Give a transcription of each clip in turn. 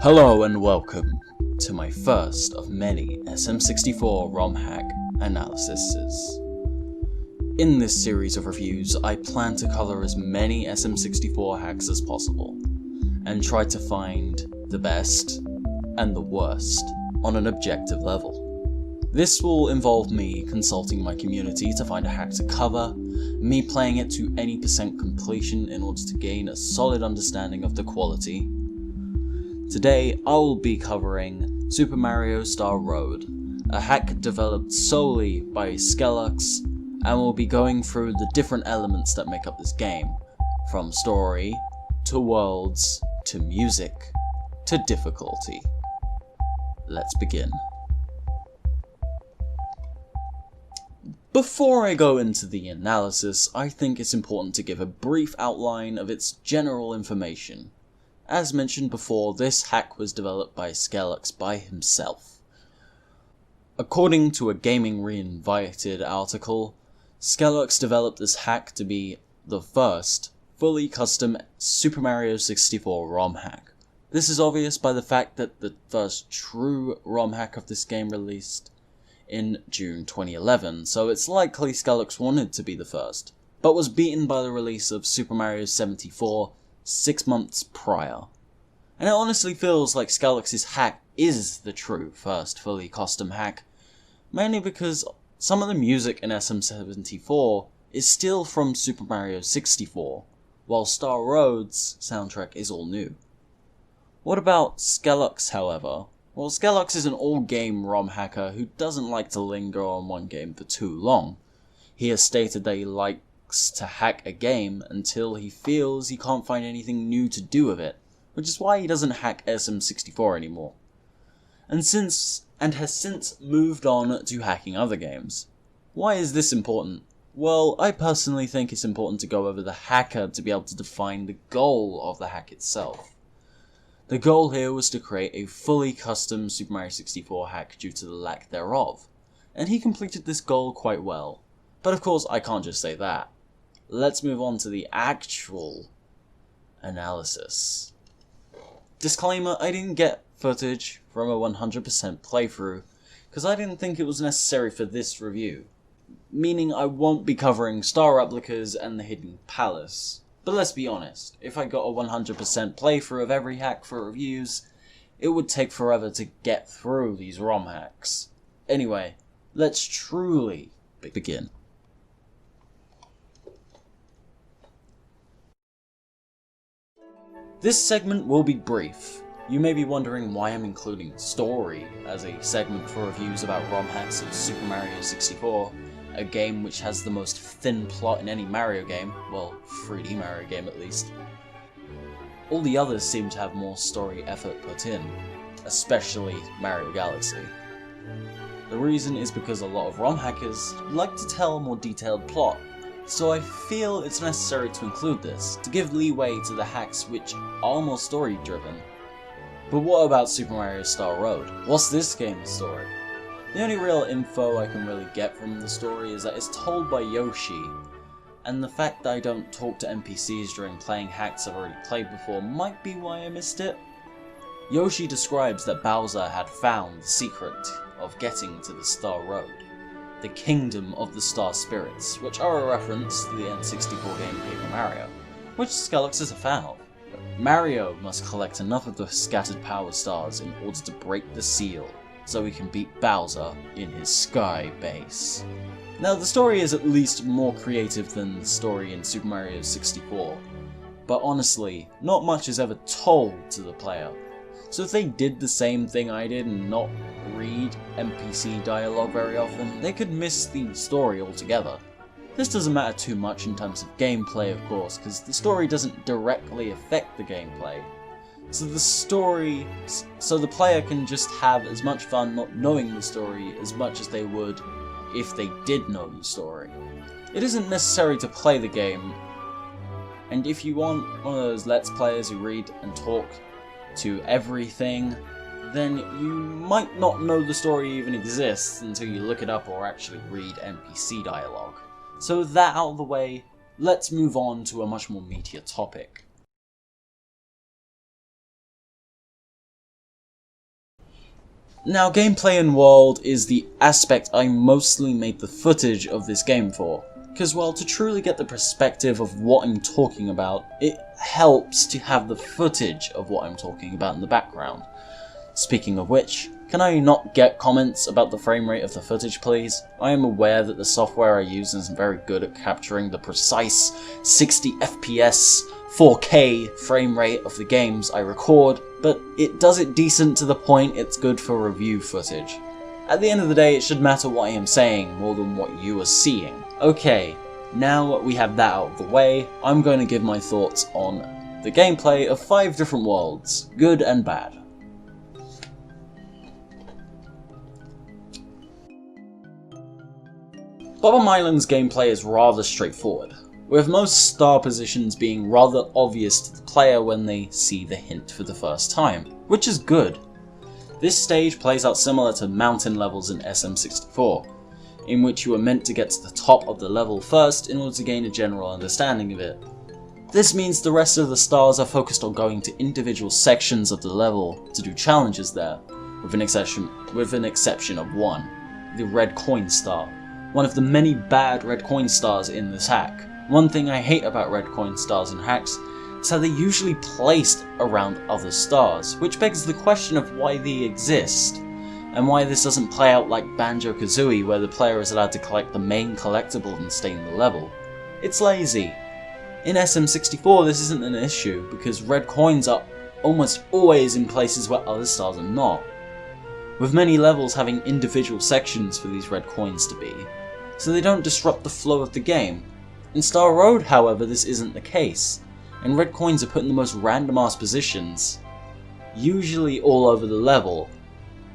Hello and welcome to my first of many SM64 ROM hack analyses. In this series of reviews, I plan to cover as many SM64 hacks as possible, and try to find the best and the worst on an objective level. This will involve me consulting my community to find a hack to cover, me playing it to any % completion in order to gain a solid understanding of the quality. Today I will be covering Super Mario Star Road, a hack developed solely by Skelux, and we'll be going through the different elements that make up this game, from story, to worlds, to music, to difficulty. Let's begin. Before I go into the analysis, I think it's important to give a brief outline of its general information. As mentioned before, this hack was developed by Skelux by himself. According to a Gaming Reinvited article, Skelux developed this hack to be the first fully custom Super Mario 64 ROM hack. This is obvious by the fact that the first true ROM hack of this game released in June 2011, so it's likely Skelux wanted to be the first, but was beaten by the release of Super Mario 74 6 months prior. And it honestly feels like Skelux's hack is the true first fully custom hack, mainly because some of the music in SM74 is still from Super Mario 64, while Star Road's soundtrack is all new. What about Skelux, however? Well, Skelux is an all-game ROM hacker who doesn't like to linger on one game for too long. He has stated that he likes to hack a game until he feels he can't find anything new to do with it, which is why he doesn't hack SM64 anymore, and has since moved on to hacking other games. Why is this important? Well, I personally think it's important to go over the hacker to be able to define the goal of the hack itself. The goal here was to create a fully custom Super Mario 64 hack due to the lack thereof, and he completed this goal quite well. But of course I can't just say that. Let's move on to the actual analysis. Disclaimer, I didn't get footage from a 100% playthrough, because I didn't think it was necessary for this review, meaning I won't be covering Star Replicas and the Hidden Palace. But let's be honest, if I got a 100% playthrough of every hack for reviews, it would take forever to get through these ROM hacks. Anyway, let's truly begin. This segment will be brief. You may be wondering why I'm including story as a segment for reviews about ROM hacks of Super Mario 64, a game which has the most thin plot in any Mario game, well, 3D Mario game at least. All the others seem to have more story effort put in, especially Mario Galaxy. The reason is because a lot of ROM hackers like to tell a more detailed plot, so I feel it's necessary to include this, to give leeway to the hacks which are more story driven. But what about Super Mario Star Road? What's this game's story? The only real info I can really get from the story is that it's told by Yoshi, and the fact that I don't talk to NPCs during playing hacks I've already played before might be why I missed it. Yoshi describes that Bowser had found the secret of getting to the Star Road, the Kingdom of the Star Spirits, which are a reference to the N64 game Paper Mario, which Skelux is a fan of. Mario must collect enough of the scattered power stars in order to break the seal, so he can beat Bowser in his sky base. Now, the story is at least more creative than the story in Super Mario 64, but honestly, not much is ever told to the player. So if they did the same thing I did and not read NPC dialogue very often, they could miss the story altogether. This doesn't matter too much in terms of gameplay, of course, because the story doesn't directly affect the gameplay. So the player can just have as much fun not knowing the story as much as they would if they did know the story. It isn't necessary to play the game, and if you want one of those Let's Players who read and talk to everything, then you might not know the story even exists until you look it up or actually read NPC dialogue. So with that out of the way, let's move on to a much more meatier topic. Now, gameplay and world is the aspect I mostly made the footage of this game for, because well, to truly get the perspective of what I'm talking about, it helps to have the footage of what I'm talking about in the background. Speaking of which, can I not get comments about the frame rate of the footage please? I am aware that the software I use isn't very good at capturing the precise 60 FPS 4K frame rate of the games I record, but it does it decent to the point it's good for review footage. At the end of the day, it should matter what I am saying more than what you are seeing. Okay, now we have that out of the way, I'm going to give my thoughts on the gameplay of 5 different worlds, good and bad. Bottom Island's gameplay is rather straightforward, with most star positions being rather obvious to the player when they see the hint for the first time, which is good. This stage plays out similar to mountain levels in SM64, in which you are meant to get to the top of the level first in order to gain a general understanding of it. This means the rest of the stars are focused on going to individual sections of the level to do challenges there, with an exception of one, the red coin star, one of the many bad red coin stars in this hack. One thing I hate about red coin stars in hacks is how they're usually placed around other stars, which begs the question of why they exist, and why this doesn't play out like Banjo-Kazooie where the player is allowed to collect the main collectible and stay in the level. It's lazy. In SM64 this isn't an issue, because red coins are almost always in places where other stars are not, with many levels having individual sections for these red coins to be, so they don't disrupt the flow of the game. In Star Road, however, this isn't the case, and red coins are put in the most random ass positions, usually all over the level,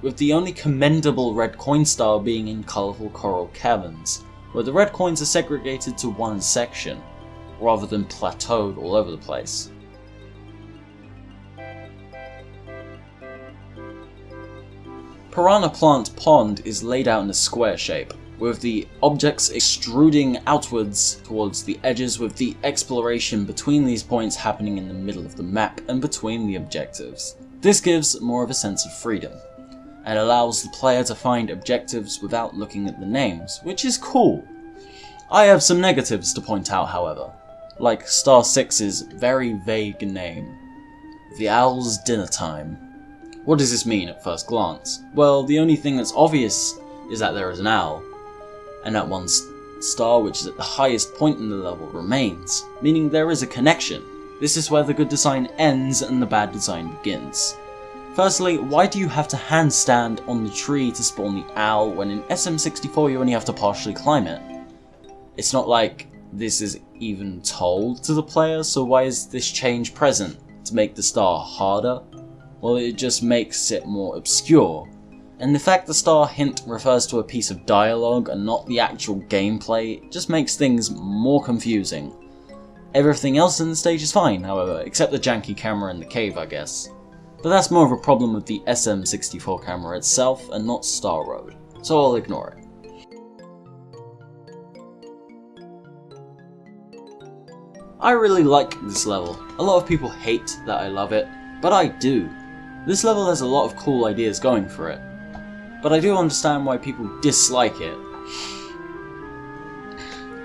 with the only commendable red coin star being in colourful coral caverns, where the red coins are segregated to one section, rather than plateaued all over the place. Piranha Plant Pond is laid out in a square shape, with the objects extruding outwards towards the edges, with the exploration between these points happening in the middle of the map and between the objectives. This gives more of a sense of freedom, and allows the player to find objectives without looking at the names, which is cool. I have some negatives to point out however, like Star 6's very vague name, The Owl's Dinner Time. What does this mean at first glance? Well, the only thing that's obvious is that there is an owl, and that one star which is at the highest point in the level remains, meaning there is a connection. This is where the good design ends and the bad design begins. Firstly, why do you have to handstand on the tree to spawn the owl when in SM64 you only have to partially climb it? It's not like this is even told to the player, so why is this change present? To make the star harder? Well, it just makes it more obscure. And the fact the star hint refers to a piece of dialogue and not the actual gameplay just makes things more confusing. Everything else in the stage is fine, however, except the janky camera in the cave, I guess. But that's more of a problem with the SM64 camera itself and not Star Road, so I'll ignore it. I really like this level. A lot of people hate that I love it, but I do. This level has a lot of cool ideas going for it, but I do understand why people dislike it.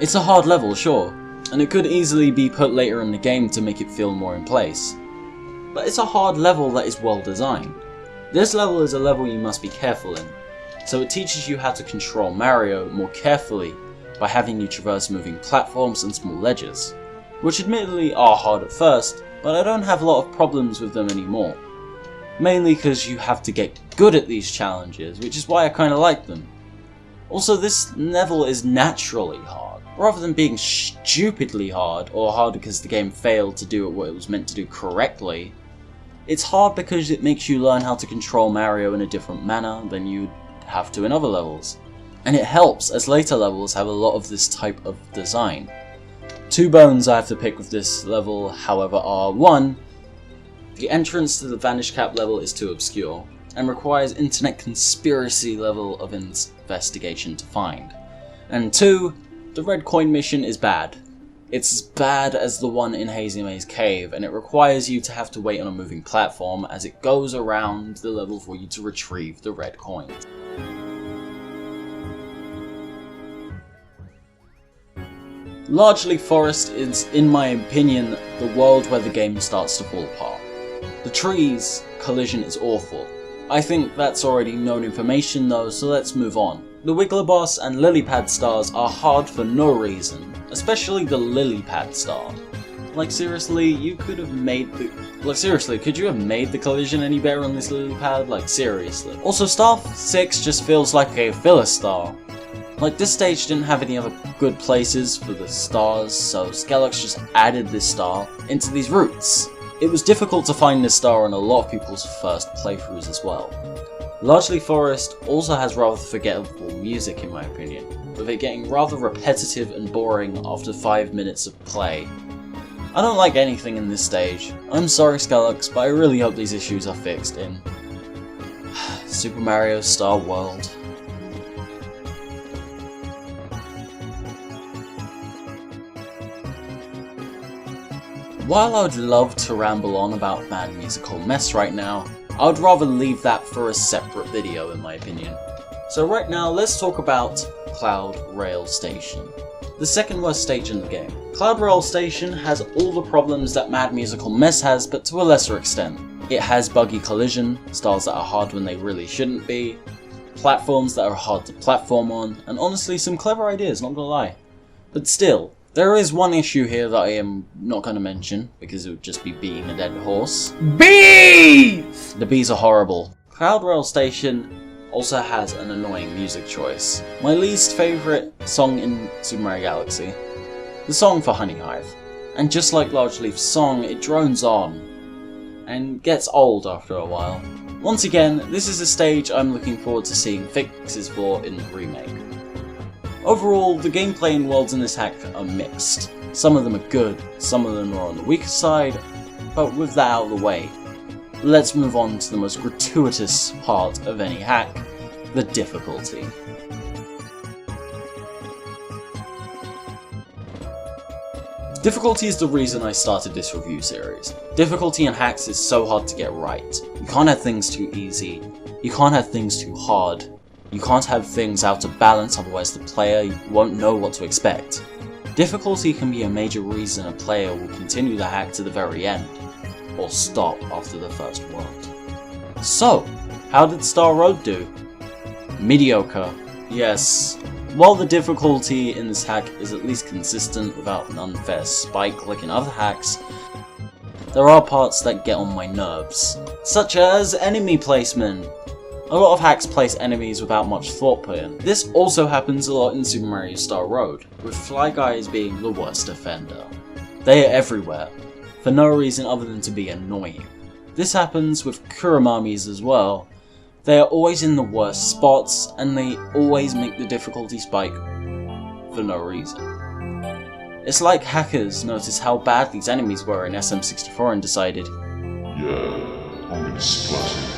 It's a hard level, sure, and it could easily be put later in the game to make it feel more in place. But it's a hard level that is well designed. This level is a level you must be careful in, so it teaches you how to control Mario more carefully by having you traverse moving platforms and small ledges, which admittedly are hard at first, but I don't have a lot of problems with them anymore. Mainly because you have to get good at these challenges, which is why I kinda like them. Also, this level is naturally hard, rather than being stupidly hard, or hard because the game failed to do what it was meant to do correctly. It's hard because it makes you learn how to control Mario in a different manner than you'd have to in other levels. And it helps, as later levels have a lot of this type of design. 2 bones I have to pick with this level, however, are 1. The entrance to the Vanish Cap level is too obscure, and requires internet conspiracy level of investigation to find. And 2, the red coin mission is bad. It's as bad as the one in Hazy Maze Cave, and it requires you to have to wait on a moving platform as it goes around the level for you to retrieve the red coins. Largely Forest is, in my opinion, the world where the game starts to fall apart. The trees collision is awful. I think that's already known information though, so let's move on. The Wigglyboss and Lilypad stars are hard for no reason, especially the Lilypad star. Like seriously, you could have made the... Like seriously, could you have made the collision any better on this Lilypad? Like seriously. Also, Star 6 just feels like a filler star. Like this stage didn't have any other good places for the stars, so Skelux just added this star into these routes. It was difficult to find this star on a lot of people's first playthroughs as well. Largely Forest also has rather forgettable music in my opinion, with it getting rather repetitive and boring after 5 minutes of play. I don't like anything in this stage. I'm sorry Skelux, but I really hope these issues are fixed in Super Mario Star World. While I would love to ramble on about Mad Musical Mess right now, I would rather leave that for a separate video in my opinion. So right now let's talk about Cloud Rail Station, the second worst stage in the game. Cloud Rail Station has all the problems that Mad Musical Mess has, but to a lesser extent. It has buggy collision, stars that are hard when they really shouldn't be, platforms that are hard to platform on, and honestly some clever ideas, not gonna lie. But still, there is one issue here that I am not going to mention, because it would just be beating a dead horse. Bees! The bees are horrible. Cloud Rail Station also has an annoying music choice. My least favourite song in Super Mario Galaxy. The song for Honey Hive. And just like Large Leaf's song, it drones on, and gets old after a while. Once again, this is a stage I'm looking forward to seeing fixes for in the remake. Overall, the gameplay and worlds in this hack are mixed. Some of them are good, some of them are on the weaker side, but with that out of the way, let's move on to the most gratuitous part of any hack, the difficulty. Difficulty is the reason I started this review series. Difficulty in hacks is so hard to get right. You can't have things too easy, you can't have things too hard, you can't have things out of balance, otherwise the player won't know what to expect. Difficulty can be a major reason a player will continue the hack to the very end, or stop after the first world. So, how did Star Road do? Mediocre. Yes, while the difficulty in this hack is at least consistent without an unfair spike like in other hacks, there are parts that get on my nerves, such as enemy placement. A lot of hacks place enemies without much thought put in. This also happens a lot in Super Mario Star Road, with Fly Guys being the worst offender. They are everywhere, for no reason other than to be annoying. This happens with Kuramamis as well. They are always in the worst spots, and they always make the difficulty spike for no reason. It's like hackers noticed how bad these enemies were in SM64 and decided, yeah, I'm gonna splash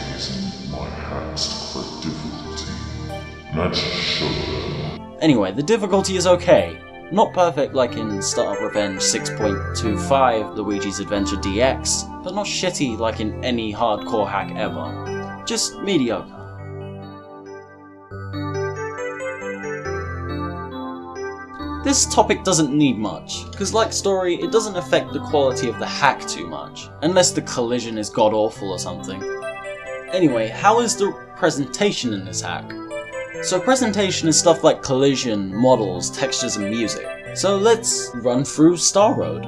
my hacks for difficulty. Let's show them. Anyway, the difficulty is okay. Not perfect like in Star of Revenge 6.25, Luigi's Adventure DX, but not shitty like in any hardcore hack ever. Just mediocre. This topic doesn't need much, because like Story, it doesn't affect the quality of the hack too much, unless the collision is god-awful or something. Anyway, how is the presentation in this hack? So presentation is stuff like collision, models, textures and music. So let's run through Star Road.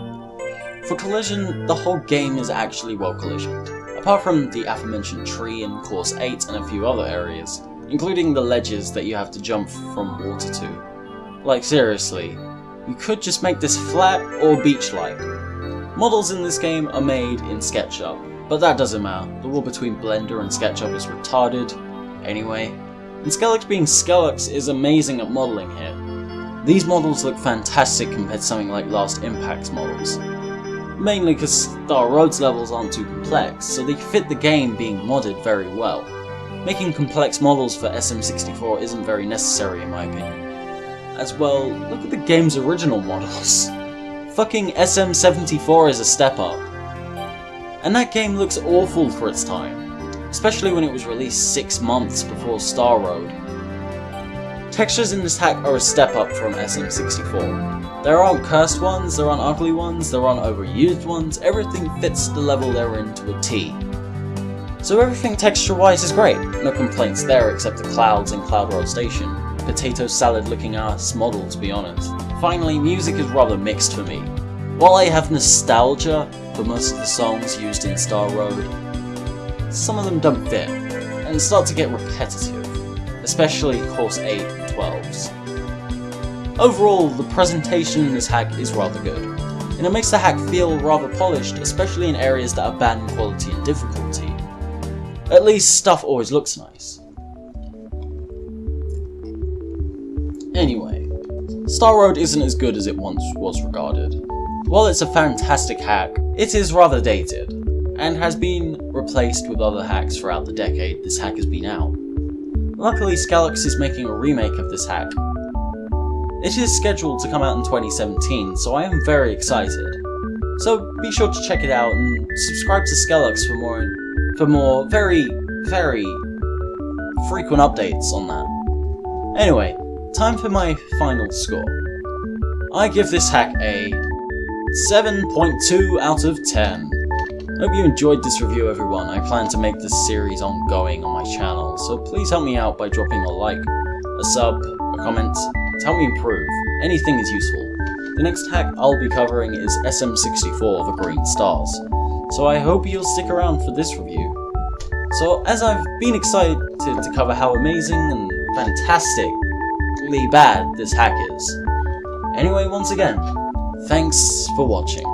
For collision, the whole game is actually well collisioned, apart from the aforementioned tree in Course 8 and a few other areas, including the ledges that you have to jump from water to. Like seriously, you could just make this flat or beach-like. Models in this game are made in SketchUp, but that doesn't matter, the war between Blender and SketchUp is retarded. Anyway, and Skelux being Skelux is amazing at modelling here. These models look fantastic compared to something like Last Impact's models. Mainly because Star Road's levels aren't too complex, so they fit the game being modded very well. Making complex models for SM64 isn't very necessary in my opinion. As well, look at the game's original models. Fucking SM74 is a step up. And that game looks awful for its time, especially when it was released 6 months before Star Road. Textures in this hack are a step up from SM64. There aren't cursed ones, there aren't ugly ones, there aren't overused ones, everything fits the level they're in to a T. So everything texture-wise is great, no complaints there except the clouds in Cloud World Station. Potato salad looking ass model, to be honest. Finally, music is rather mixed for me. While I have nostalgia for most of the songs used in Star Road, some of them don't fit, and start to get repetitive, especially Course 8 and 12s. Overall, the presentation in this hack is rather good, and it makes the hack feel rather polished, especially in areas that are bad in quality and difficulty. At least, stuff always looks nice. Anyway, Star Road isn't as good as it once was regarded. While it's a fantastic hack, it is rather dated, and has been replaced with other hacks throughout the decade this hack has been out. Luckily, Skelux is making a remake of this hack. It is scheduled to come out in 2017, so I am very excited. So be sure to check it out and subscribe to Skelux for more very, very frequent updates on that. Anyway, time for my final score. I give this hack a 7.2 out of 10. Hope you enjoyed this review, everyone. I plan to make this series ongoing on my channel, so please help me out by dropping a like, a sub, a comment to help me improve. Anything is useful. The next hack I'll be covering is SM64, The Green Stars, so I hope you'll stick around for this review. So, as I've been excited to cover how amazing and fantastically bad this hack is. Anyway, once again, thanks for watching.